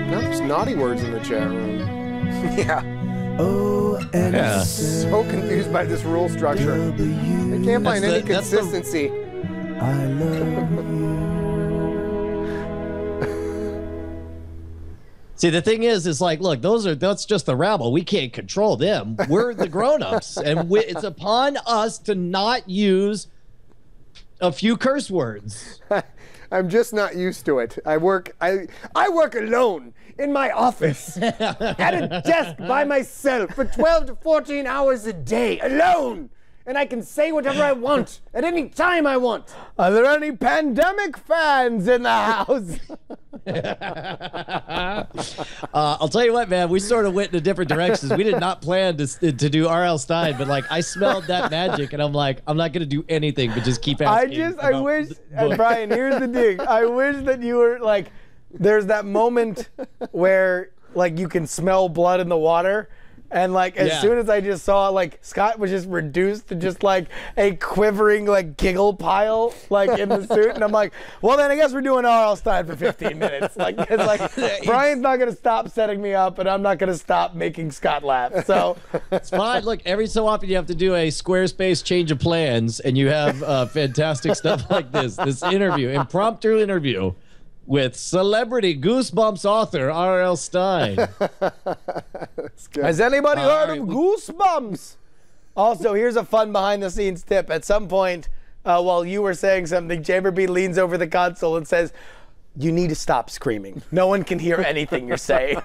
There's naughty words in the chat room. Yeah. Yeah. So confused by this rule structure. I can't find any consistency. I love you. See, the thing is like, look, that's just the rabble. We can't control them. We're the grown-ups, and it's upon us to not use a few curse words. I'm just not used to it. I work alone in my office at a desk by myself for 12 to 14 hours a day, alone. And I can say whatever I want at any time I want. Are there any pandemic fans in the house? I'll tell you what, man, we sort of went in different directions. We did not plan to do RL Stein, but like I smelled that magic and I'm like, I'm not going to do anything but just keep asking. I wish, and Brian, here's the thing. I wish that you were like, there's that moment where like you can smell blood in the water. And like as soon as I just saw like Scott was just reduced to just like a quivering like giggle pile like in the suit, and I'm like, well then I guess we're doing RL Stein for 15 minutes. Like it's like Brian's not gonna stop setting me up, and I'm not gonna stop making Scott laugh. So it's fine. Look, every so often you have to do a Squarespace change of plans, and you have fantastic stuff like this impromptu interview with celebrity Goosebumps author R.L. Stein. Has anybody heard of Goosebumps? Also, here's a fun behind-the-scenes tip. At some point, while you were saying something, Chamberby leans over the console and says, "You need to stop screaming. No one can hear anything you're saying."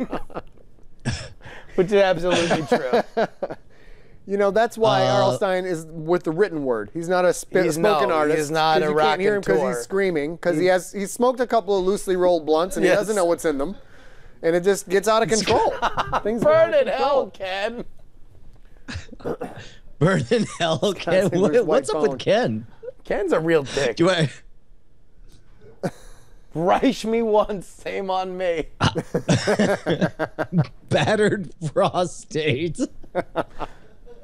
Which is absolutely true. You know, that's why R.L. Stein is with the written word. He's not a spoken artist. He's not a you can't hear him because he's screaming. Because he's smoked a couple of loosely rolled blunts and he doesn't know what's in them, and it just gets out of control. Things burn in hell, Ken. Burn in hell, Ken. What's up with Ken? Ken's a real dick. Reich me once, same on me. Battered prostate.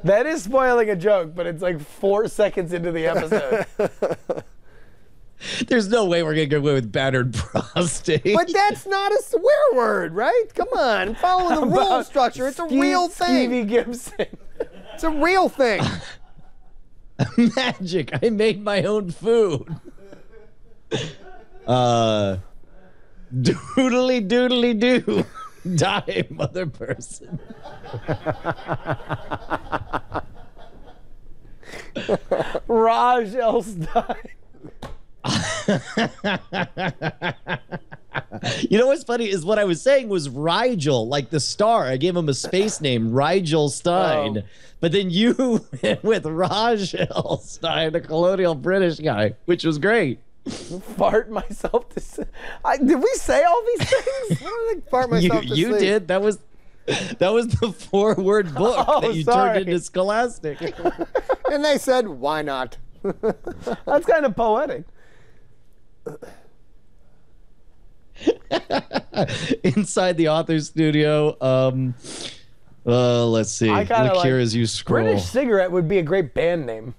That is spoiling a joke, but it's like 4 seconds into the episode. There's no way we're going to go away with battered prostate. But that's not a swear word, right? Come on, follow the rule structure. It's a real thing. Stevie Gibson. It's a real thing. Magic. I made my own food. Doodly doodly doo. Die, mother person. RL Stein. You know what's funny is what I was saying was Rigel, like the star. I gave him a space name, Rigel Stein. But then you went with Rajel Stein, the colonial British guy, which was great. Fart myself to sleep. Did we say all these things? I don't think fart myself to sleep. You did. That was the 4-word book that you turned into Scholastic. And they said, why not? That's kind of poetic. Inside the author's studio. Let's see. Look here as you scroll. British Cigarette would be a great band name.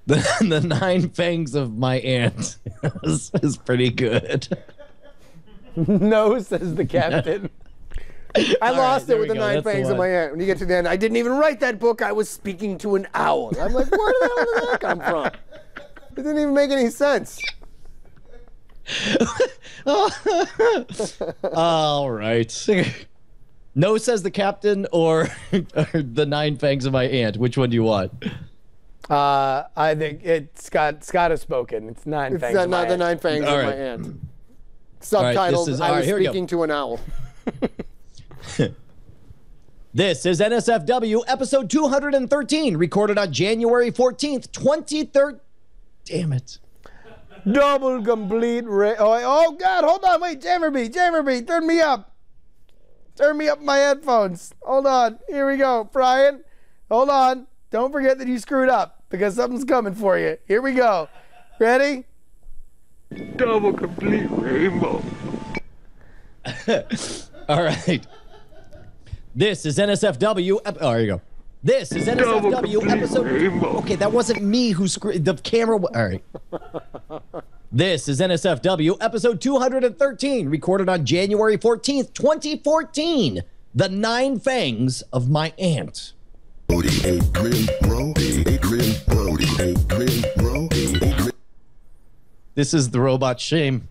The 9 fangs of my aunt is pretty good. No, says the captain. I lost it with the 9 fangs of my aunt. When you get to the end, I didn't even write that book. I was speaking to an owl. I'm like, where the hell did that come from? It didn't even make any sense. All right. No, says the captain, or the 9 fangs of my aunt. Which one do you want? I think Scott has spoken. It's 9 fangs of my aunt. The 9 fangs of my aunt. Subtitled, I was speaking to an owl. This is NSFW episode 213, recorded on January 14th, 2013. Damn it. Double complete. Oh, God, hold on. Wait, Jammerby, turn me up. Turn me up my headphones. Hold on. Here we go. Brian, hold on. Don't forget that you screwed up because something's coming for you. Here we go. Ready? Double complete rainbow. All right. This is NSFW. Oh, there you go. This is NSFW episode. Rainbow. Okay, that wasn't me who screwed the camera. All right. This is NSFW episode 213, recorded on January 14th, 2014. The 9 Fangs of My Aunt. This is the robot shame.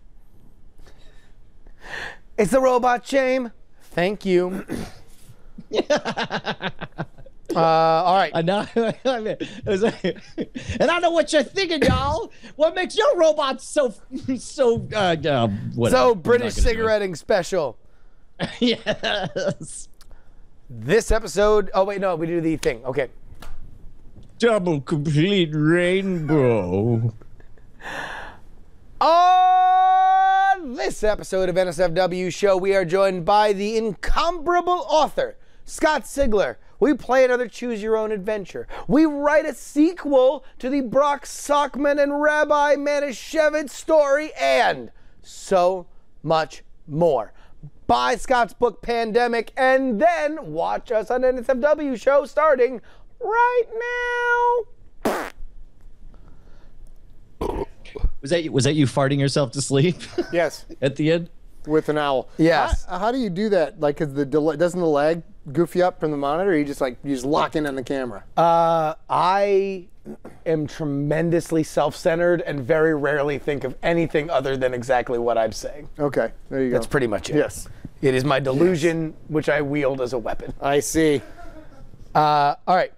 It's the robot shame. Thank you. All right. And I know what you're thinking, y'all. What makes your robots so whatever. So British cigaretting special. Yes. This episode. Oh wait, no, we do the thing. Okay. Double complete rainbow. On this episode of NSFW Show, we are joined by the incomparable author, Scott Sigler. We play another Choose Your Own Adventure. We write a sequel to the Brock Sockman and Rabbi Manischewitz story, and so much more. Buy Scott's book, Pandemic, and then watch us on NSFW Show starting right now. Was that you farting yourself to sleep? Yes. At the end? With an owl. Yes. How do you do that? Like, cause doesn't the lag goof you up from the monitor? Or you just lock in on the camera? I am tremendously self-centered and very rarely think of anything other than exactly what I'm saying. Okay, there you go. That's pretty much it. Yes. It is my delusion, which I wield as a weapon. I see. All right.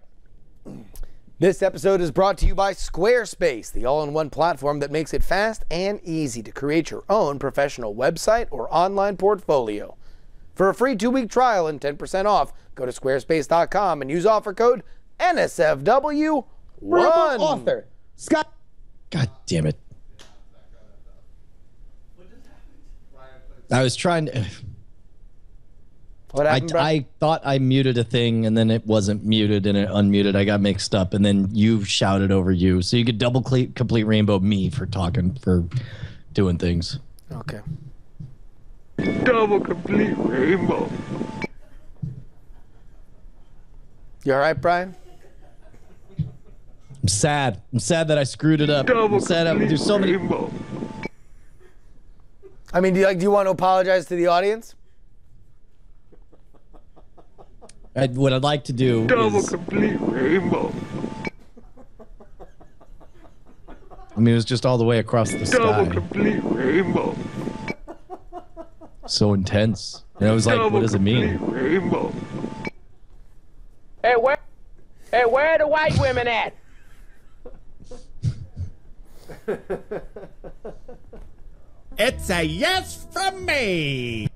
This episode is brought to you by Squarespace, the all-in-one platform that makes it fast and easy to create your own professional website or online portfolio. For a free 2-week trial and 10% off, go to squarespace.com and use offer code NSFW1. Author. Scott. God damn it. I was trying to... What happened, bro? I thought I muted a thing, and then it wasn't muted, and it unmuted. I got mixed up, and then you shouted over you. So you could double complete rainbow me for talking, for doing things. Okay. Double complete rainbow. You all right, Brian? I'm sad. I'm sad that I screwed it up. Double I'm sad complete there's so many... rainbow. I mean, do you want to apologize to the audience? What I'd like to do Double is... complete rainbow. I mean, it was just all the way across the Double sky. complete rainbow. So intense. And I was like, Double what does it mean? complete rainbow. Hey, where are the white women at? It's a yes from me.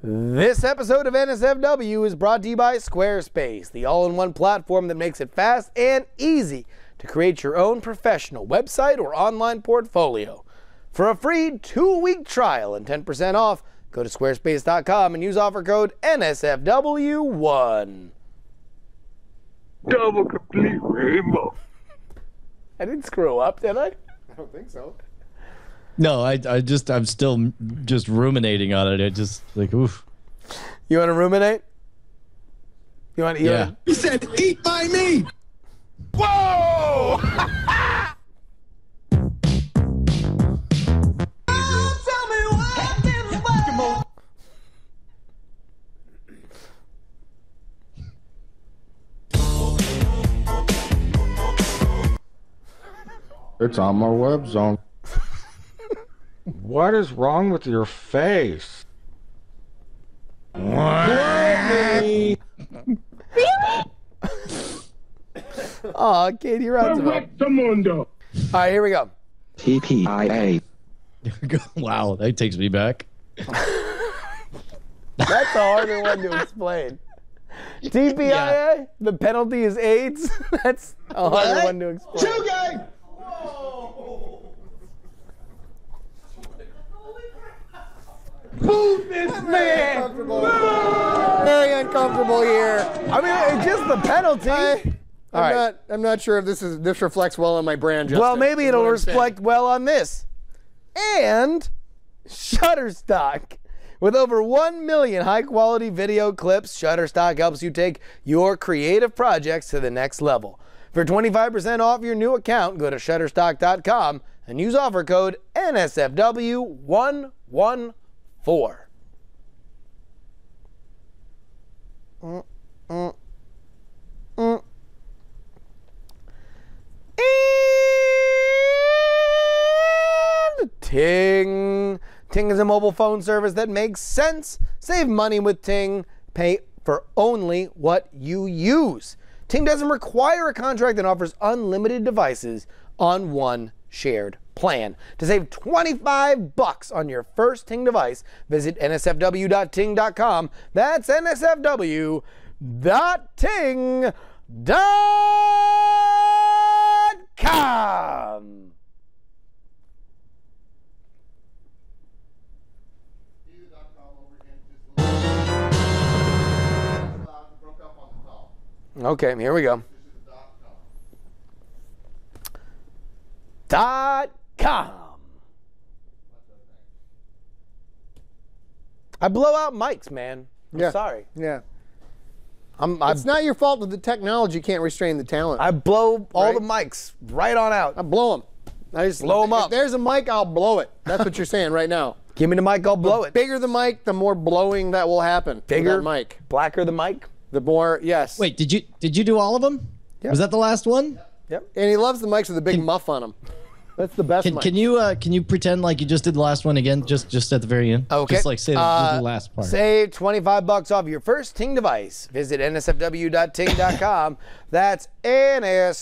This episode of NSFW is brought to you by Squarespace, the all-in-one platform that makes it fast and easy to create your own professional website or online portfolio. For a free 2-week trial and 10% off, go to squarespace.com and use offer code NSFW1. Double complete rainbow. I didn't screw up, did I? I don't think so. No, I'm still just ruminating on it. I just like, oof. You want to ruminate? You want to? Yeah. He said, eat by me. Whoa! It's on my web zone. What is wrong with your face? Oh, Katie Roosevelt. All right, here we go. TPIA. Wow, that takes me back. That's a harder one to explain. TPIA? Yeah. The penalty is AIDS? That's a harder one to explain. Move this man. Very uncomfortable here. I mean, it's just the penalty. I'm not sure if this reflects well on my brand. Justin, Well, maybe is it'll what I'm saying. reflect well on this. And Shutterstock. With over 1 million high-quality video clips, Shutterstock helps you take your creative projects to the next level. For 25% off your new account, go to Shutterstock.com and use offer code NSFW114. And Ting. Ting is a mobile phone service that makes sense. Save money with Ting. Pay for only what you use. Ting doesn't require a contract and offers unlimited devices on one shared plan. To save $25 on your first Ting device, visit nsfw.ting.com. That's nsfw.ting.com. Okay, here we go. .com. I blow out mics, man. I'm sorry. Yeah. It's not your fault that the technology can't restrain the talent. I blow all the mics right on out. I blow them. I just blow them up. If there's a mic, I'll blow it. That's what you're saying right now. Give me the mic, I'll blow it. The bigger the mic, the more blowing that will happen. Bigger mic. Blacker the mic. The more, yes. Wait, did you do all of them? Yep. Was that the last one? Yep. And he loves the mics with a big muff on them. That's the best mic. Can you pretend like you just did the last one again, just at the very end? Okay. Just like say the last part. Save $25 off your first Ting device. Visit nsfw.ting.com. That's nsfw.ting.com.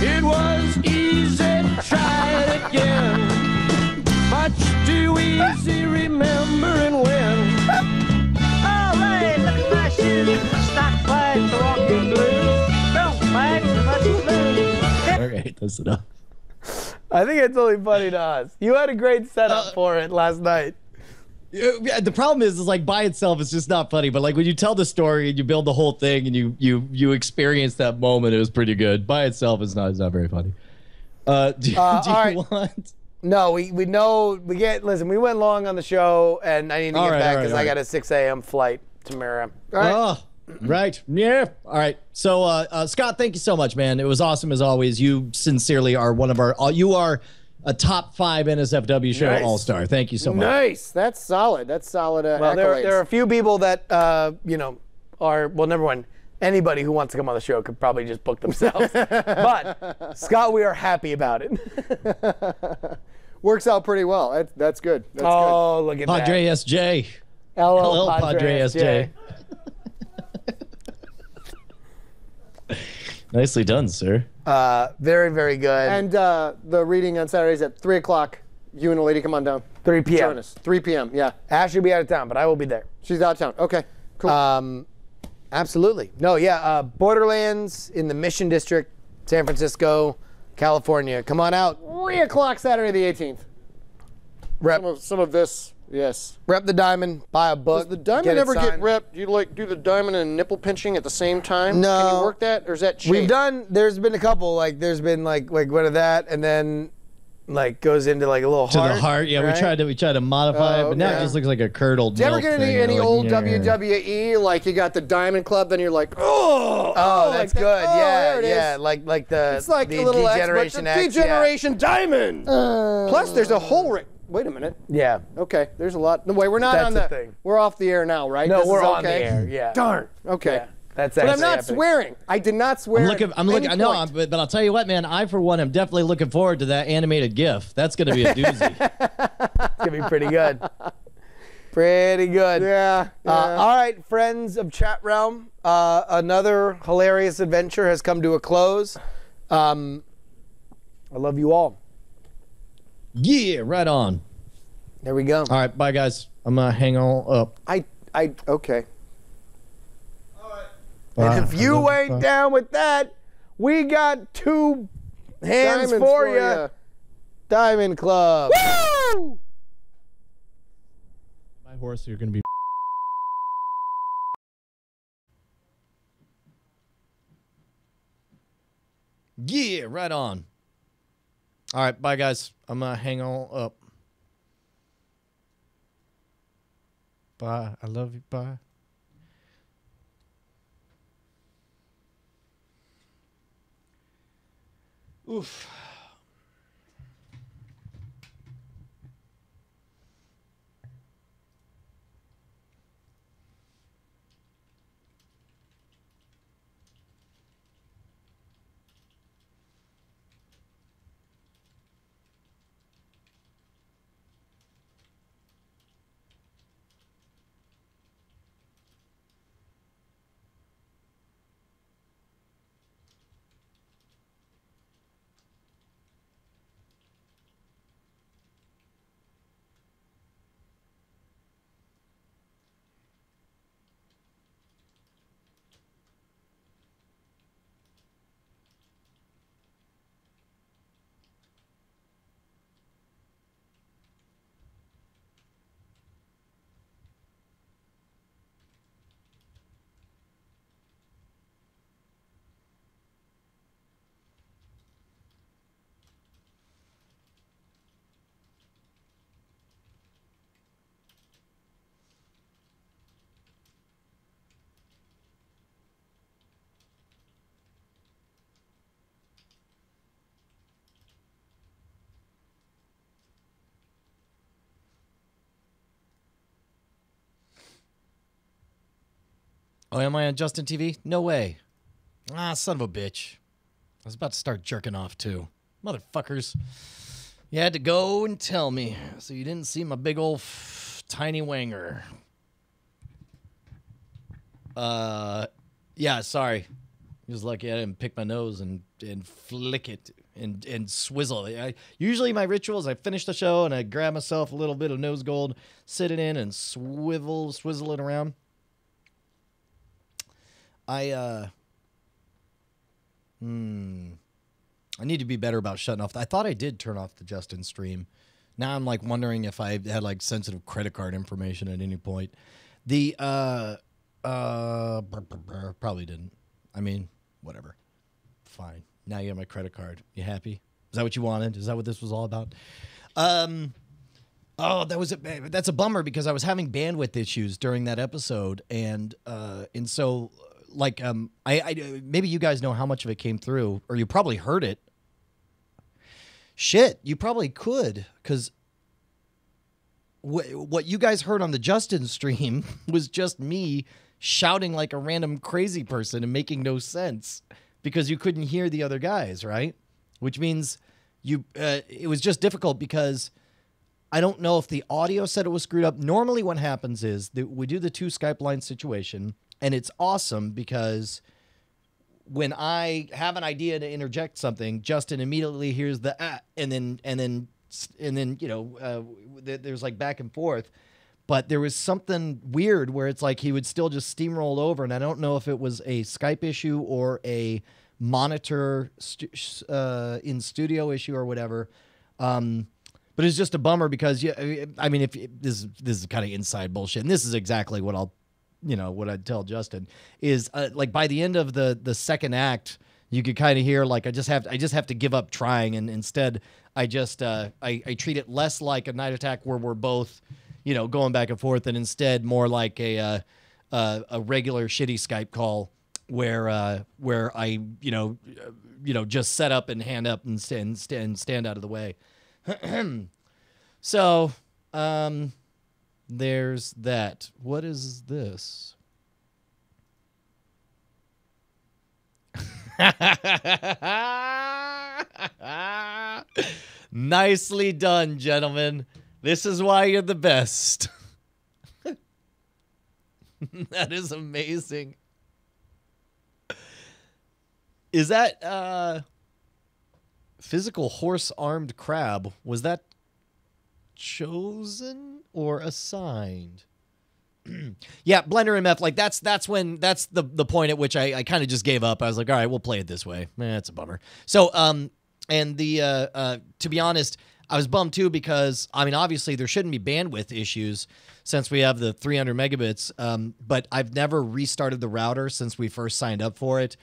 It was easy, try it again. Much too easy remembering when. All right, look at my shoes. Stock flags for walking blues. Don't flags for much blues. All right, that's enough. I think it's only funny to us. You had a great setup for it last night. Yeah, the problem is like by itself, it's just not funny. But like when you tell the story and you build the whole thing and you experience that moment, it was pretty good. By itself, it's not very funny. Do you want? No, we know we get. Listen, we went long on the show, and I need to get back because I got a 6 a.m. flight tomorrow. All right. Oh, right. Yeah. All right. So, Scott, thank you so much, man. It was awesome as always. You sincerely are one of our. You are a top 5 NSFW show all-star. Thank you so much. Nice. That's solid. That's solid. Well, there are a few people that are well. Number one, anybody who wants to come on the show could probably just book themselves. But Scott, we are happy about it. Works out pretty well. That's good. That's good. Look at Padre that. SJ. Hello, Padre SJ. Nicely done, sir. Very, very good. And the reading on Saturdays at 3 o'clock. You and a lady come on down. 3 p.m. Join us. 3 p.m. Yeah. Ashley will be out of town, but I will be there. She's out of town. Okay. Cool. Absolutely. No, yeah. Borderlands in the Mission District, San Francisco, California. Come on out. 3 o'clock Saturday the 18th. Rep some of this. Yes. Rep the diamond. Buy a book. Does the diamond ever get repped? Do you like do the diamond and nipple pinching at the same time? No. Can you work that, or is that cheap? We've done. There's been a couple. Like there's been like one of that, and then like goes into like a little heart. To the heart. Yeah, right? we tried to modify it, but now it just looks like a curdled. Do you ever get any like, old WWE? Like you got the Diamond Club, then you're like, oh, that's like good. That. Yeah. Like the it's like the a little Degeneration X, Degeneration Diamond. Plus, there's a whole ring. Wait a minute. Yeah. Okay. There's a lot. No, wait, we're not on the thing. We're off the air now, right? No, we're on the air. Yeah. Darn. Okay. Yeah. That's but actually I'm not epic. swearing. I did not swear. I'm looking. I know, but I'll tell you what, man. I, for one, am definitely looking forward to that animated GIF. That's going to be a doozy. It's going to be pretty good. Pretty good. Yeah. All right, friends of Chat Realm. Another hilarious adventure has come to a close. I love you all. Yeah, right on. There we go. All right, bye, guys. I'm going to hang on up. Okay. And if you ain't down with that, we got 2 hands Diamonds for you. Diamond Club. Woo! My horse, you're going to be. Yeah, right on. All right, bye, guys. I'm going to hang on up. Bye. I love you. Bye. Oof. Oh, am I on Justin TV? No way. Ah, son of a bitch. I was about to start jerking off, too. Motherfuckers. You had to go and tell me, so you didn't see my big old tiny wanger. Yeah, sorry. He was lucky I didn't pick my nose and flick it and swizzle. Usually my ritual is I finish the show and I grab myself a little bit of nose gold, sit it in and swizzle it around. I need to be better about shutting off. I thought I did turn off the Justin stream. Now I'm like wondering if I had like sensitive credit card information at any point. The probably didn't. I mean, whatever. Fine. Now you have my credit card. You happy? Is that what you wanted? Is that what this was all about? Oh, that's a bummer because I was having bandwidth issues during that episode, and so like I maybe you guys know how much of it came through, or you probably heard it. Shit, you probably could, because what you guys heard on the Justin stream was just me shouting like a random crazy person and making no sense because you couldn't hear the other guys, right? Which means it was just difficult because I don't know if the audio said it was screwed up. Normally what happens is that we do the 2 Skype line situation, and it's awesome because when I have an idea to interject something, Justin immediately hears the and then you know there's like back and forth. But there was something weird where it's like he would still just steamroll over, and I don't know if it was a Skype issue or a monitor in studio issue or whatever. But it's just a bummer because I mean, if this is kind of inside bullshit, and this is exactly what what I'd tell Justin is like by the end of the second act, you could kind of hear like I just have to give up trying, and instead I just I treat it less like a night attack where we're both going back and forth, and instead more like a regular shitty Skype call where I just set up and hand up and stand out of the way. So there's that. What is this? Nicely done, gentlemen. This is why you're the best. That is amazing. Is that physical horse-armed crab? Was that chosen or assigned? Yeah, Blender MF, like that's the point at which I kind of just gave up. I was like, all right, we'll play it this way. It's a bummer. So and the to be honest, I was bummed too because I mean obviously there shouldn't be bandwidth issues since we have the 300 megabits, but I've never restarted the router since we first signed up for it.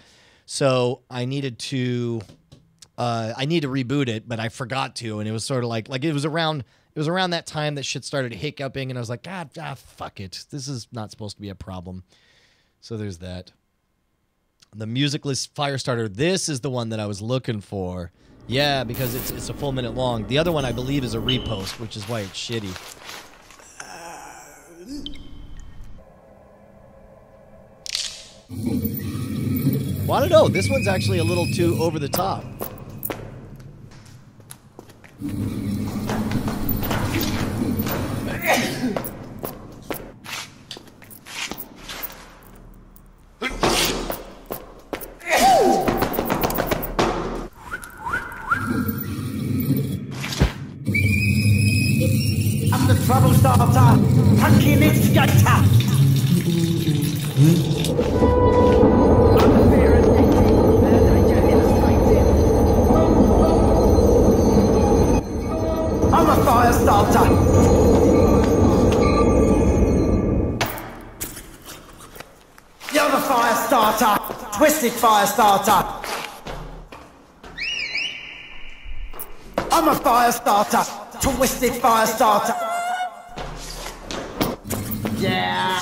So I need to reboot it, but I forgot to, and it was sort of like it was around It was around that time that shit started hiccuping, and I was like, fuck it. This is not supposed to be a problem. So there's that. The musicless fire starter. This is the one that I was looking for. Yeah, because it's a full minute long. The other one, I believe, is a repost, which is why it's shitty. Well, I don't know. This one's actually a little too over the top. I'm the trouble starter, punky instigator. I'm a fire starter. You're the fire starter, twisted fire starter. I'm a fire starter, twisted fire starter. Yeah.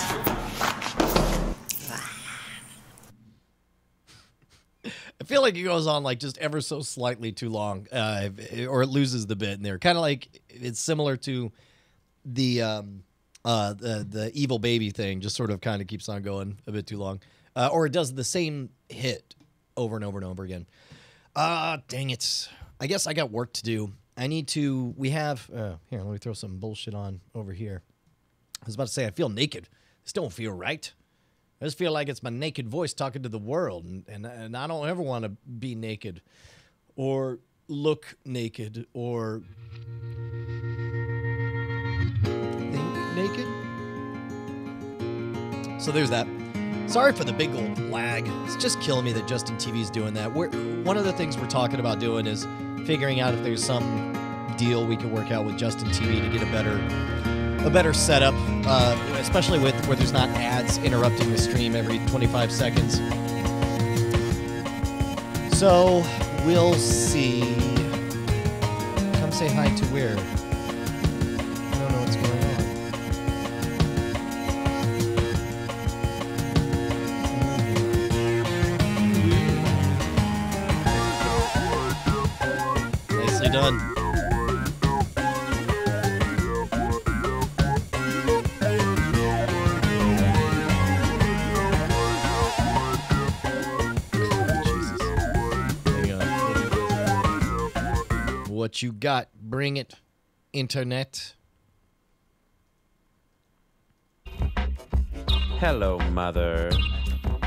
I feel like it goes on like just ever so slightly too long, or it loses the bit in there. Kind of like it's similar to the evil baby thing. Just sort of kind of keeps on going a bit too long, or it does the same hit over and over and over again. Dang it! I guess I got work to do. I need to. We have here. Let me throw some bullshit on over here. I was about to say I feel naked. This don't feel right. I just feel like it's my naked voice talking to the world, and I don't ever want to be naked or look naked or think naked. So there's that. Sorry for the big old lag. It's just killing me that Justin TV's doing that. One of the things we're talking about doing is figuring out if there's some deal we can work out with Justin TV to get a better setup, especially where there's not ads interrupting the stream every 25 seconds. So we'll see. Come say hi to where? I don't know what's going on. Nicely done. What you got? Bring it, internet. Hello, Mother.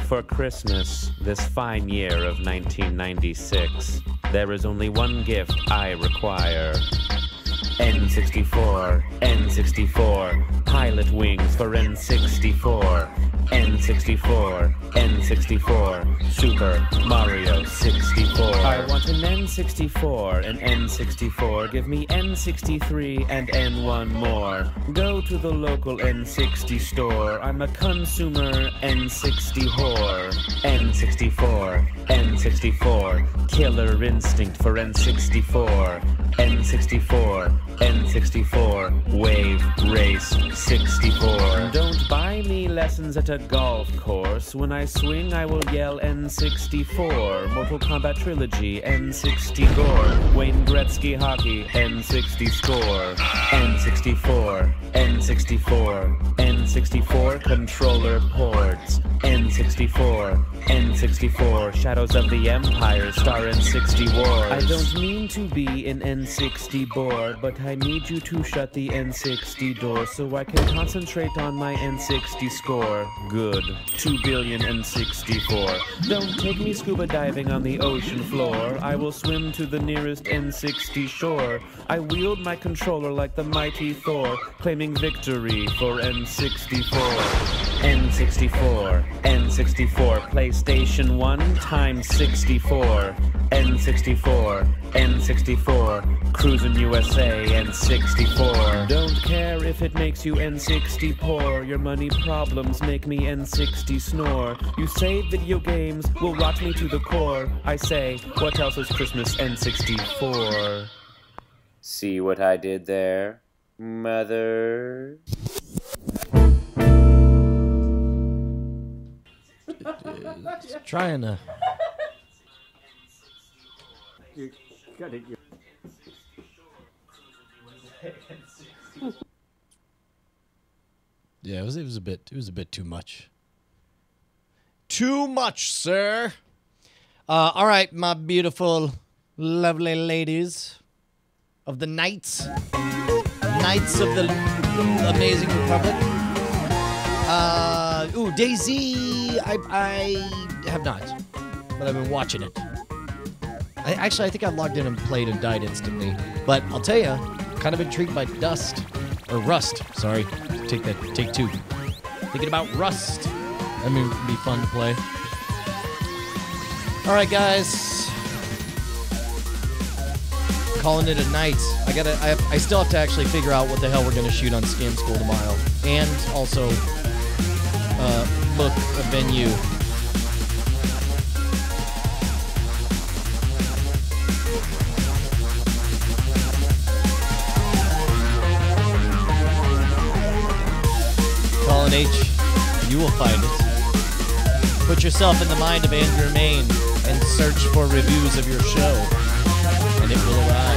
For Christmas, this fine year of 1996, there is only one gift I require. N64, N64, pilot wings for N64. N64, N64, Super Mario 64. I want an N64, an N64. Give me N63 and N1 more. Go to the local N60 store. I'm a consumer N60 whore. N64, N64, killer instinct for N64. N64, N64, wave race 64. Don't buy me lessons at a golf course. When I swing, I will yell N64. Mortal Kombat Trilogy, N60 gore. Wayne Gretzky hockey, N60 score. N64, N64, N64 controller ports. N64, N64, Shadows of the Empire star N60 Wars. I don't mean to be an N60 bored, but I need you to shut the N60 door so I can concentrate on my N60 score. Good. 2 billion N64. Don't take me scuba diving on the ocean floor. I will swim to the nearest N60 shore. I wield my controller like the mighty Thor, claiming victory for N64. N64, N64, PlayStation 1 times 64. N64, N64, cruising USA N64. Don't care if it makes you N60 poor. Your money problems make me N60 snore. You say video games will rot me to the core. I say, what else is Christmas N64? See what I did there? Mother. Trying to. Yeah, it was a bit too much. Too much, sir. All right, my beautiful, lovely ladies of the Knights of the Amazing Republic. DayZ, I have not, but I've been watching it. I think I logged in and played and died instantly. But I'll tell you, kind of intrigued by Rust. Sorry, take two. Thinking about Rust. I mean, it would be fun to play. All right, guys. Calling it a night. I still have to actually figure out what the hell we're gonna shoot on Scam School tomorrow, and also book a venue. Colin H, you will find it. Put yourself in the mind of Andrew Main and search for reviews of your show, and it will arrive.